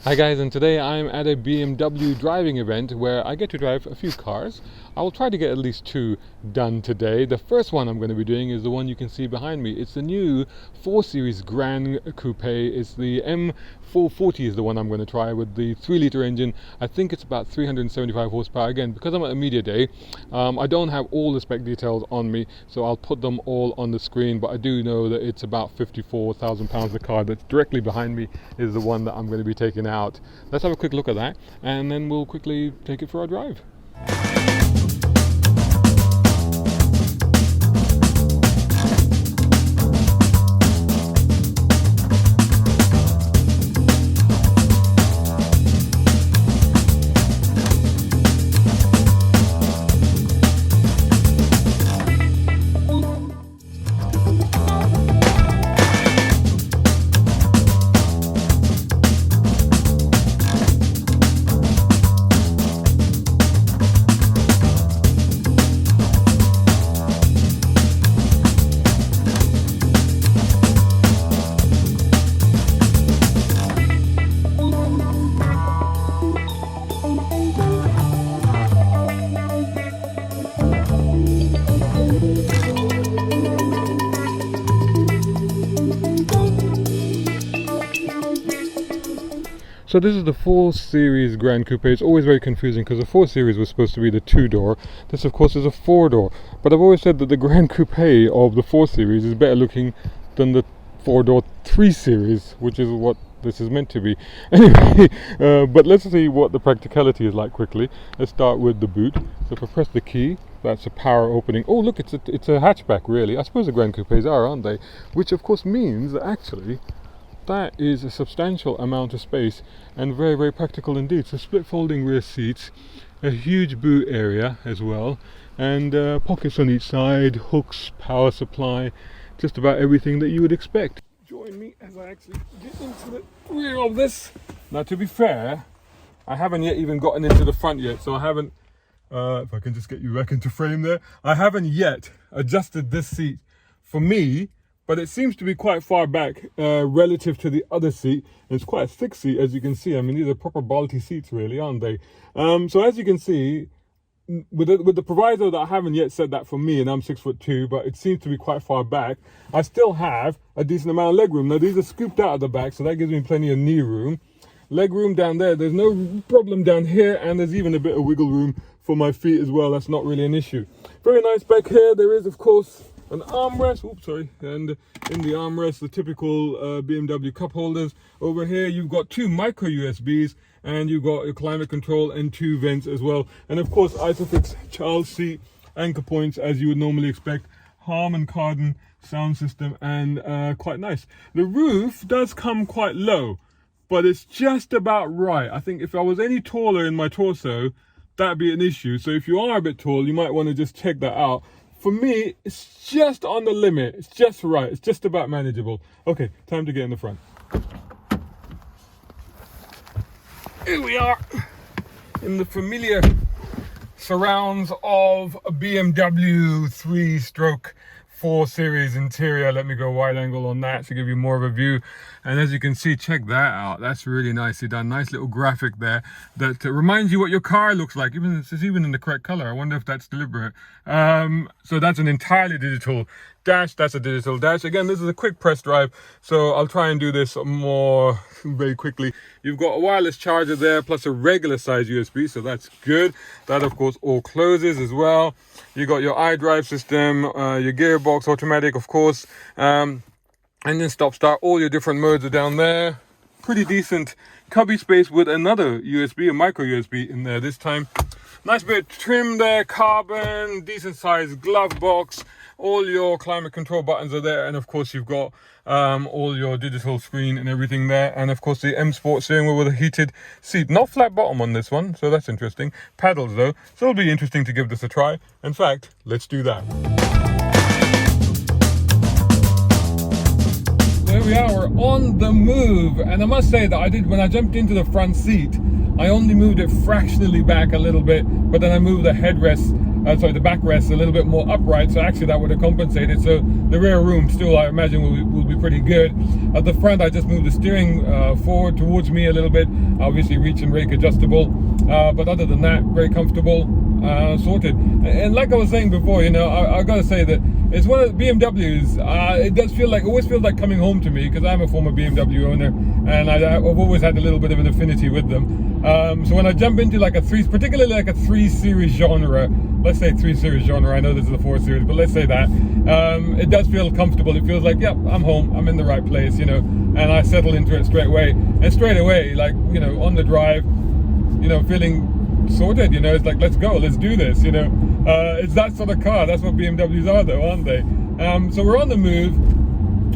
Hi guys, and today I'm at a BMW driving event where I get to drive a few cars. I will try to get at least two done today. The first one I'm going to be doing is the one you can see behind me. It's the new 4 Series Gran Coupe. It's the M440 is the one I'm going to try with the 3-litre engine. I think it's about 375 horsepower. Again, because I'm at a media day, I don't have all the spec details on me, so I'll put them all on the screen, but I do know that it's about £54,000. The car that's directly behind me is the one that I'm going to be taking out. Let's have a quick look at that, and then we'll quickly take it for a drive. So this is the 4 Series Gran Coupe. It's always very confusing because the 4 Series was supposed to be the 2-door. This of course is a 4-door. But I've always said that the Gran Coupe of the 4 Series is better looking than the 4-door 3 Series, which is what this is meant to be. Anyway, but let's see what the practicality is like quickly. Let's start with the boot. So if I press the key, that's a power opening. Oh look, it's a hatchback really. I suppose the Gran Coupes are, aren't they? Which of course means that actually that is a substantial amount of space and very, very practical indeed. So split folding rear seats, a huge boot area as well, and pockets on each side, hooks, power supply, just about everything that you would expect. Join me as I actually get into the rear of this. Now to be fair, I haven't yet even gotten into the front yet, so I haven't, if I can just get you back into frame there, I haven't yet adjusted this seat for me. But it seems to be quite far back relative to the other seat. It's quite a thick seat, as you can see. I mean, these are proper Balti seats, really, aren't they? So as you can see, with the proviso that I haven't yet said that for me, and I'm 6'2", but it seems to be quite far back, I still have a decent amount of leg room. Now, these are scooped out of the back, so that gives me plenty of knee room. Leg room down there, there's no problem down here, and there's even a bit of wiggle room for my feet as well. That's not really an issue. Very nice back here. There is, of course, an armrest, and in the armrest, the typical BMW cup holders. Over here, you've got 2 micro USBs, and you've got your climate control and 2 vents as well. And of course, Isofix child seat, anchor points as you would normally expect, Harman Kardon sound system, and quite nice. The roof does come quite low, but it's just about right. I think if I was any taller in my torso, that'd be an issue. So if you are a bit tall, you might want to just check that out. For me, it's just on the limit. It's just right. It's just about manageable. Okay, time to get in the front. Here we are in the familiar surrounds of a BMW 3/4 Series interior. Let me go wide angle on that to give you more of a view. And as you can see, check that out. That's really nicely done. Nice little graphic there that reminds you what your car looks like. It's even in the correct color. I wonder if that's deliberate. So that's an entirely digital dash. That's a digital dash. Again, this is a quick press drive, so I'll try and do this more very quickly. You've got a wireless charger there, plus a regular size USB, so that's good. That of course all closes as well. You got your iDrive system, your gearbox automatic, of course, engine stop start. All your different modes are down there. Pretty decent cubby space with another USB, a micro USB in there this time. Nice bit of trim there, carbon, decent sized glove box. All your climate control buttons are there, and of course you've got all your digital screen and everything there, and of course the M Sport steering wheel with a heated seat. Not flat bottom on this one, so that's interesting. Paddles though, so it'll be interesting to give this a try. In fact, let's do that. There we are, we're on the move, and I must say that when I jumped into the front seat, I only moved it fractionally back a little bit, but then I moved the headrest the backrest a little bit more upright, so actually that would have compensated. So the rear room still, I imagine, will be pretty good. At the front, I just moved the steering forward towards me a little bit, obviously reach and rake adjustable, but other than that, very comfortable, sorted. And like I was saying before, you know, I gotta say that it's one of the BMWs, it does feel like, always feels like coming home to me, because I'm a former BMW owner, and I've always had a little bit of an affinity with them. So when I jump into like particularly like a 3 Series genre, let's say 3 Series genre, I know this is a 4 Series, but let's say that, it does feel comfortable. It feels like, yep, I'm home, I'm in the right place, you know, and I settle into it straight away. And straight away, like, you know, on the drive, you know, feeling sorted, you know, it's like, let's go, let's do this, you know. It's that sort of car. That's what BMWs are, though, aren't they? So we're on the move.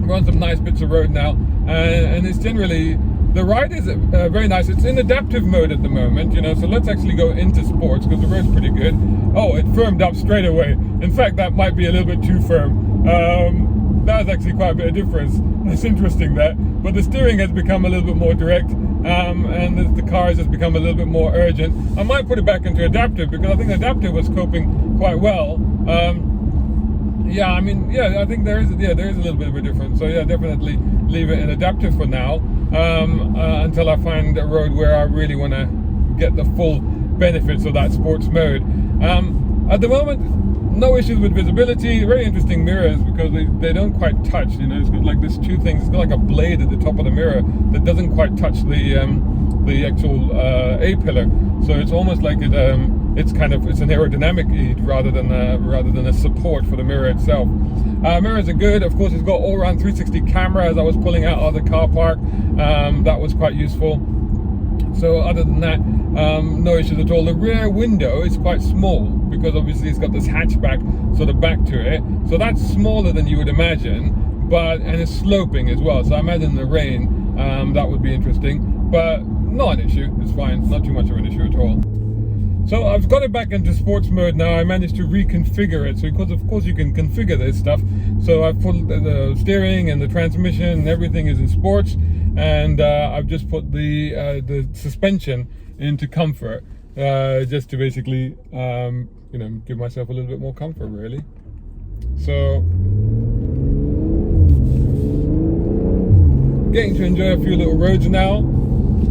We're on some nice bits of road now, and it's generally, the ride is very nice. It's in adaptive mode at the moment, you know, so let's actually go into sports, because the road's pretty good. Oh, it firmed up straight away. In fact, that might be a little bit too firm. That's actually quite a bit of difference. That's interesting, that. But the steering has become a little bit more direct, and the car has just become a little bit more urgent. I might put it back into adaptive, because I think adaptive was coping quite well. Yeah, I mean, yeah, I think there is a little bit of a difference. So yeah, definitely leave it in adaptive for now, until I find a road where I really want to get the full benefits of that sports mode. At the moment, no issues with visibility. Very interesting mirrors, because they don't quite touch, you know. It's got like this two things. It's got like a blade at the top of the mirror that doesn't quite touch the actual A-pillar. So it's almost like it's an aerodynamic aid rather than a support for the mirror itself. Mirrors are good. Of course, it's got all-around 360 camera as I was pulling out of the car park. That was quite useful. So other than that, no issues at all. The rear window is quite small, because obviously it's got this hatchback sort of back to it. So that's smaller than you would imagine, and it's sloping as well. So I imagine in the rain, that would be interesting, but not an issue. It's fine. Not too much of an issue at all. So I've got it back into sports mode now. I managed to reconfigure it, so because of course you can configure this stuff. So I've put the steering and the transmission and everything is in sports, and I've just put the suspension into comfort, just to basically you know, give myself a little bit more comfort, really. So getting to enjoy a few little roads now.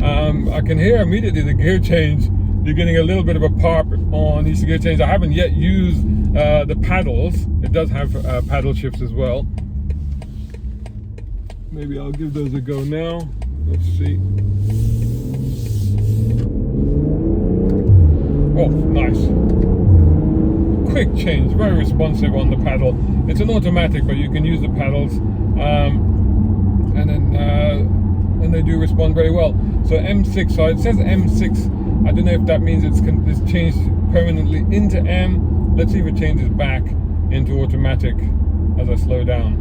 I can hear immediately the gear change. You're getting a little bit of a pop on each gear change. I haven't yet used the paddles. It does have paddle shifts as well. Maybe I'll give those a go now. Let's see. Oh, nice. Quick change, very responsive on the paddle. It's an automatic, but you can use the paddles, and they do respond very well. So M6, so it says M6. I don't know if that means it's changed permanently into M. Let's see if it changes back into automatic as I slow down.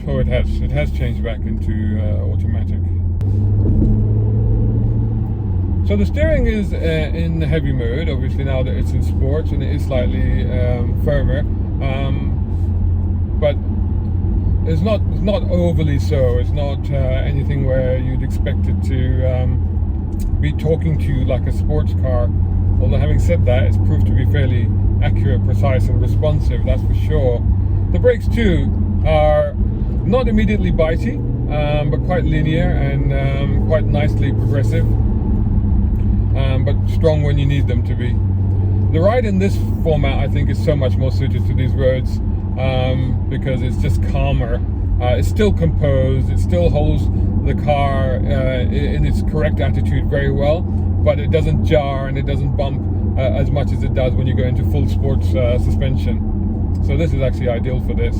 Oh, it has changed back into automatic. So the steering is in heavy mode, obviously, now that it's in sports, and it is slightly firmer, but it's not overly so. It's not anything where you'd expect it to be talking to you like a sports car. Although having said that, it's proved to be fairly accurate, precise and responsive, that's for sure. The brakes too are not immediately bitey, but quite linear and quite nicely progressive, but strong when you need them to be. The ride in this format, I think, is so much more suited to these roads, because it's just calmer. It's still composed, it still holds the car in its correct attitude very well, but it doesn't jar and it doesn't bump as much as it does when you go into full sports suspension. So this is actually ideal for this.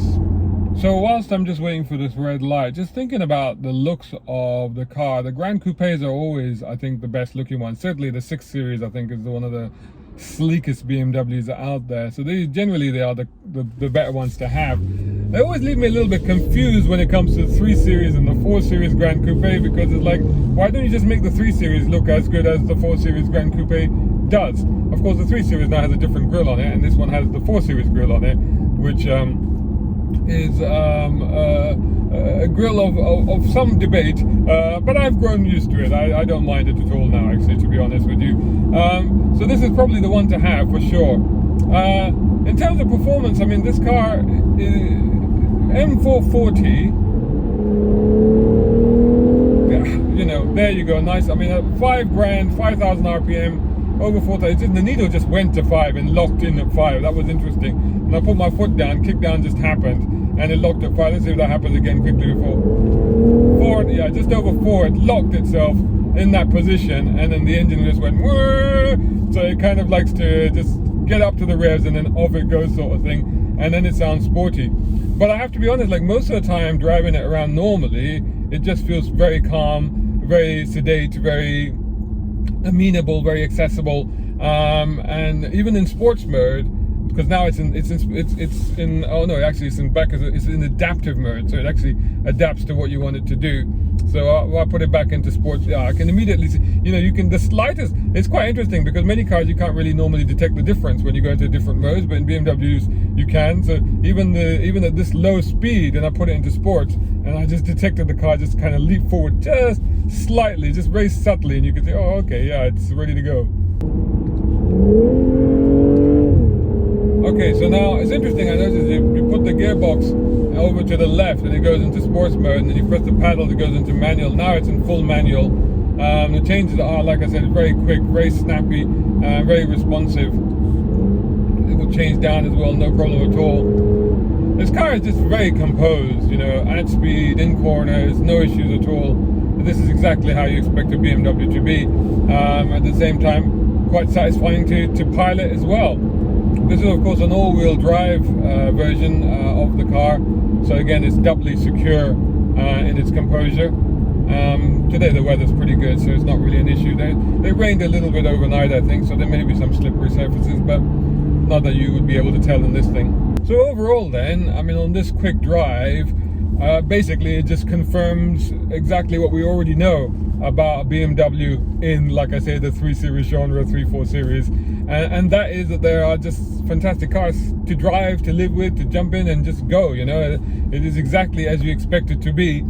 So whilst I'm just waiting for this red light, just thinking about the looks of the car, the Gran Coupes are always, I think, the best looking ones. Certainly the 6 Series, I think, is one of the sleekest BMWs out there. So they are the better ones to have. They always leave me a little bit confused when it comes to the 3 Series and the 4 Series Gran Coupe, because it's like, why don't you just make the 3 Series look as good as the 4 Series Gran Coupe does? Of course, the 3 Series now has a different grille on it, and this one has the 4 Series grille on it, which is a grille of some debate, but I've grown used to it. I don't mind it at all now, actually, to be honest with you. So this is probably the one to have for sure. In terms of performance, I mean, this car is M440. You know, there you go, nice. I mean, $5,000, 5,000 RPM, over 4,000. The needle just went to 5 and locked in at 5. That was interesting. And I put my foot down, kick down just happened, and it locked at 5. Let's see if that happens again quickly before. 4, yeah, just over 4. It locked itself in that position, and then the engine just went whirr. So it kind of likes to just get up to the revs and then off it goes, sort of thing. And then it sounds sporty. But I have to be honest, like most of the time driving it around normally, it just feels very calm, very sedate, very amenable, very accessible, and even in sports mode, because now it's in oh no, actually it's in adaptive mode, so it actually adapts to what you want it to do. So I put it back into sports. Yeah, I can immediately see, you know, you can, the slightest, it's quite interesting because many cars you can't really normally detect the difference when you go into different modes, but in BMWs you can. So even at this low speed, and I put it into sports, and I just detected the car just kind of leap forward just slightly, just very subtly, and you can say, oh, okay, yeah, it's ready to go. Okay, so now it's interesting, I noticed you put the gearbox over to the left and it goes into sports mode, and then you press the paddle, it goes into manual. Now it's in full manual. The changes are, like I said, very quick, very snappy, very responsive. It will change down as well, no problem at all. This car is just very composed, you know, at speed, in corners, no issues at all. This is exactly how you expect a BMW to be. At the same time, quite satisfying to pilot as well. This is of course an all-wheel drive version of the car, so again it's doubly secure in its composure. Today the weather's pretty good, so it's not really an issue. It rained a little bit overnight, I think, so there may be some slippery surfaces, but not that you would be able to tell in this thing. So overall then, I mean, on this quick drive, basically it just confirms exactly what we already know about a BMW in, like I say, the 3 Series genre, 3-4 Series, and that is that there are just fantastic cars to drive, to live with, to jump in and just go, you know. It is exactly as you expect it to be.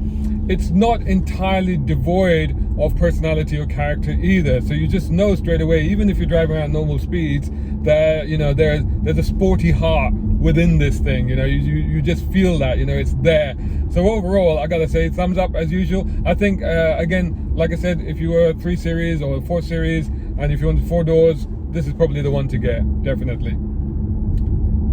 It's not entirely devoid of personality or character either, so you just know straight away, even if you're driving around normal speeds, that, you know, there's a sporty heart within this thing, you know. You just feel that, you know, it's there. So overall, I gotta say, thumbs up as usual. I think again, like I said, if you were a 3 Series or a 4 Series, and if you wanted 4 doors, this is probably the one to get, definitely.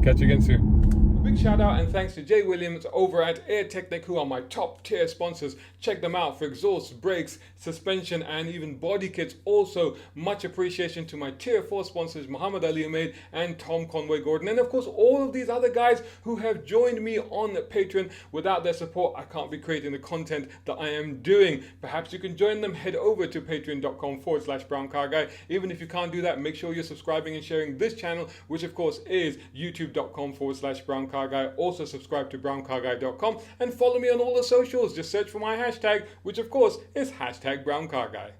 Catch you again soon. A big shout out and thanks to Jay Williams over at Air Technic, who are my top tier sponsors. Check them out for exhaust, brakes, suspension, and even body kits. Also, much appreciation to my tier 4 sponsors, Muhammad Ali Ahmed and Tom Conway Gordon. And of course, all of these other guys who have joined me on Patreon. Without their support, I can't be creating the content that I am doing. Perhaps you can join them. Head over to patreon.com/browncarguy. Even if you can't do that, make sure you're subscribing and sharing this channel, which of course is youtube.com/browncarguy. Also subscribe to browncarguy.com and follow me on all the socials. Just search for my hashtag, which of course is #browncarguy.